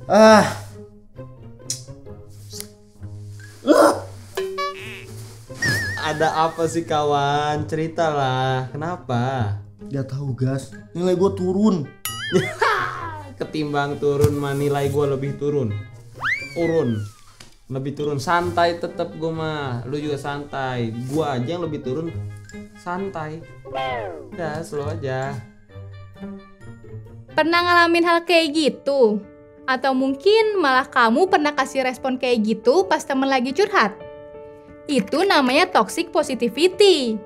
Ah. Ada apa sih kawan? Ceritalah, kenapa? Gak tahu gas, nilai gue turun. Ketimbang turun mah nilai gue lebih turun. Lebih turun. Santai tetep gue mah. Lu juga santai. Gue aja yang lebih turun. Santai. Udah slow aja. Pernah ngalamin hal kayak gitu? Atau mungkin malah kamu pernah kasih respon kayak gitu pas temen lagi curhat? Itu namanya toxic positivity.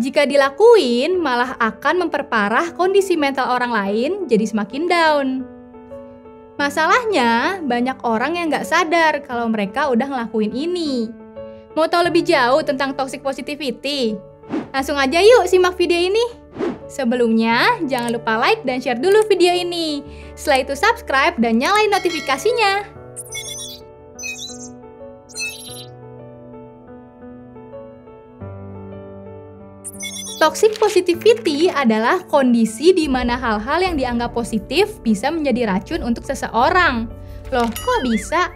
Jika dilakuin, malah akan memperparah kondisi mental orang lain jadi semakin down. Masalahnya, banyak orang yang gak sadar kalau mereka udah ngelakuin ini. Mau tahu lebih jauh tentang toxic positivity? Langsung aja yuk simak video ini. Sebelumnya, jangan lupa like dan share dulu video ini. Setelah itu subscribe dan nyalain notifikasinya. Toxic positivity adalah kondisi di mana hal-hal yang dianggap positif bisa menjadi racun untuk seseorang. Loh, kok bisa?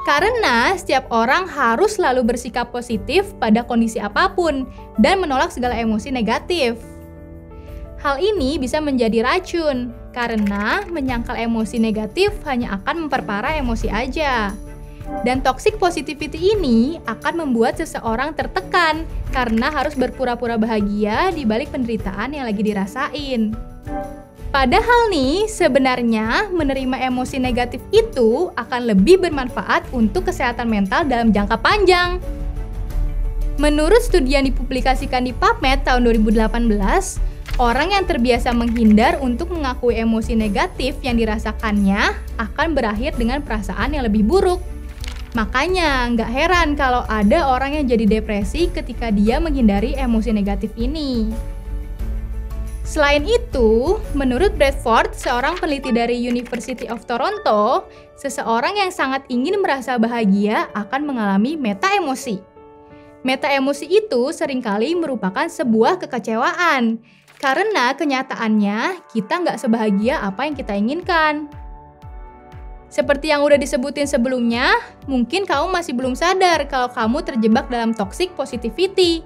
Karena setiap orang harus selalu bersikap positif pada kondisi apapun dan menolak segala emosi negatif. Hal ini bisa menjadi racun, karena menyangkal emosi negatif hanya akan memperparah emosi aja. Dan toxic positivity ini akan membuat seseorang tertekan karena harus berpura-pura bahagia di balik penderitaan yang lagi dirasain. Padahal nih, sebenarnya menerima emosi negatif itu akan lebih bermanfaat untuk kesehatan mental dalam jangka panjang. Menurut studi yang dipublikasikan di PubMed tahun 2018, orang yang terbiasa menghindar untuk mengakui emosi negatif yang dirasakannya akan berakhir dengan perasaan yang lebih buruk. Makanya nggak heran kalau ada orang yang jadi depresi ketika dia menghindari emosi negatif ini. Selain itu, menurut Bradford, seorang peneliti dari University of Toronto, seseorang yang sangat ingin merasa bahagia akan mengalami meta-emosi. Meta-emosi itu seringkali merupakan sebuah kekecewaan, karena kenyataannya kita nggak sebahagia apa yang kita inginkan. Seperti yang udah disebutin sebelumnya, mungkin kamu masih belum sadar kalau kamu terjebak dalam toxic positivity.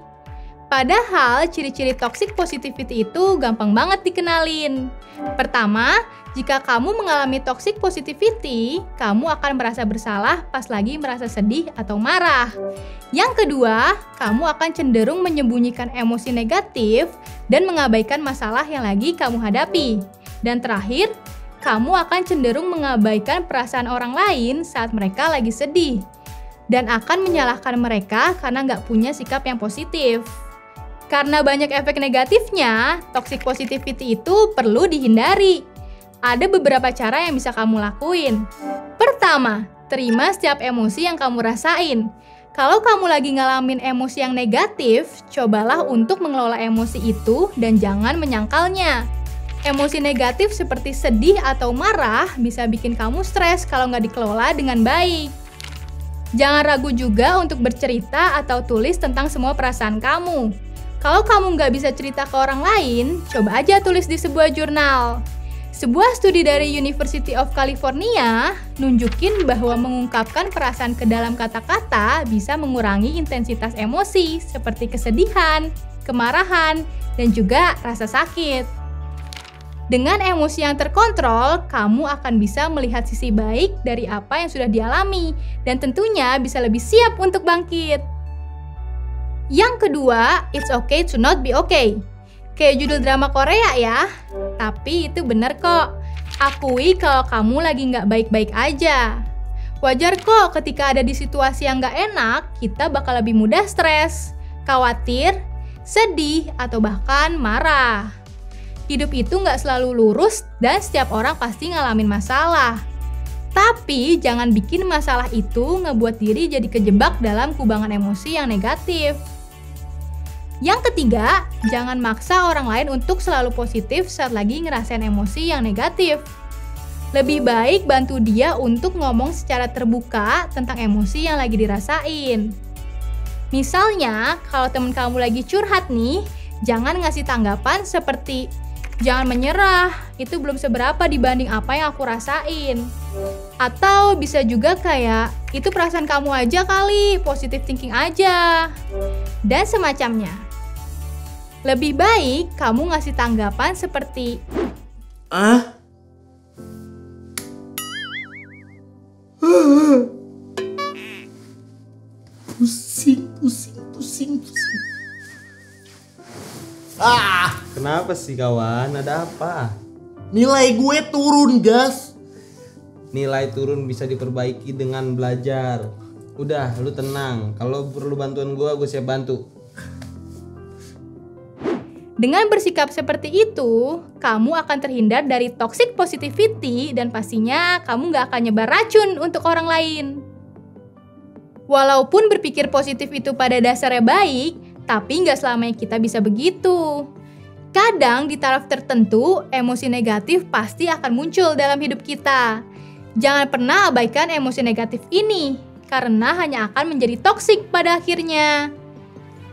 Padahal, ciri-ciri toxic positivity itu gampang banget dikenalin. Pertama, jika kamu mengalami toxic positivity, kamu akan merasa bersalah pas lagi merasa sedih atau marah. Yang kedua, kamu akan cenderung menyembunyikan emosi negatif dan mengabaikan masalah yang lagi kamu hadapi. Dan terakhir, kamu akan cenderung mengabaikan perasaan orang lain saat mereka lagi sedih dan akan menyalahkan mereka karena nggak punya sikap yang positif. Karena banyak efek negatifnya, toxic positivity itu perlu dihindari. Ada beberapa cara yang bisa kamu lakuin. Pertama, terima setiap emosi yang kamu rasain. Kalau kamu lagi ngalamin emosi yang negatif, cobalah untuk mengelola emosi itu dan jangan menyangkalnya. Emosi negatif seperti sedih atau marah bisa bikin kamu stres kalau nggak dikelola dengan baik. Jangan ragu juga untuk bercerita atau tulis tentang semua perasaan kamu. Kalau kamu nggak bisa cerita ke orang lain, coba aja tulis di sebuah jurnal. Sebuah studi dari University of California nunjukin bahwa mengungkapkan perasaan ke dalam kata-kata bisa mengurangi intensitas emosi seperti kesedihan, kemarahan, dan juga rasa sakit. Dengan emosi yang terkontrol, kamu akan bisa melihat sisi baik dari apa yang sudah dialami dan tentunya bisa lebih siap untuk bangkit. Yang kedua, it's okay to not be okay. Kayak judul drama Korea ya, tapi itu bener kok. Akui kalau kamu lagi nggak baik-baik aja. Wajar kok ketika ada di situasi yang nggak enak, kita bakal lebih mudah stres, khawatir, sedih, atau bahkan marah. Hidup itu nggak selalu lurus dan setiap orang pasti ngalamin masalah. Tapi jangan bikin masalah itu ngebuat diri jadi kejebak dalam kubangan emosi yang negatif. Yang ketiga, jangan maksa orang lain untuk selalu positif saat lagi ngerasain emosi yang negatif. Lebih baik bantu dia untuk ngomong secara terbuka tentang emosi yang lagi dirasain. Misalnya, kalau temen kamu lagi curhat nih, jangan ngasih tanggapan seperti jangan menyerah, itu belum seberapa dibanding apa yang aku rasain. Atau bisa juga kayak, itu perasaan kamu aja kali, positive thinking aja. Dan semacamnya. Lebih baik kamu ngasih tanggapan seperti, Pusing. Kenapa sih kawan? Ada apa? Nilai gue turun, gas. Nilai turun bisa diperbaiki dengan belajar. Udah, lu tenang. Kalau perlu bantuan gue siap bantu. dengan bersikap seperti itu, kamu akan terhindar dari toxic positivity dan pastinya kamu nggak akan nyebar racun untuk orang lain. Walaupun berpikir positif itu pada dasarnya baik, tapi nggak selamanya kita bisa begitu. Kadang di taraf tertentu, emosi negatif pasti akan muncul dalam hidup kita. Jangan pernah abaikan emosi negatif ini, karena hanya akan menjadi toksik pada akhirnya.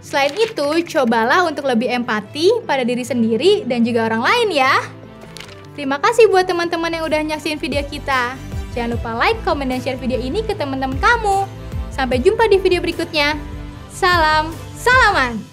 Selain itu, cobalah untuk lebih empati pada diri sendiri dan juga orang lain ya. Terima kasih buat teman-teman yang udah nyaksin video kita. Jangan lupa like, komen, dan share video ini ke teman-teman kamu. Sampai jumpa di video berikutnya. Salam, salaman!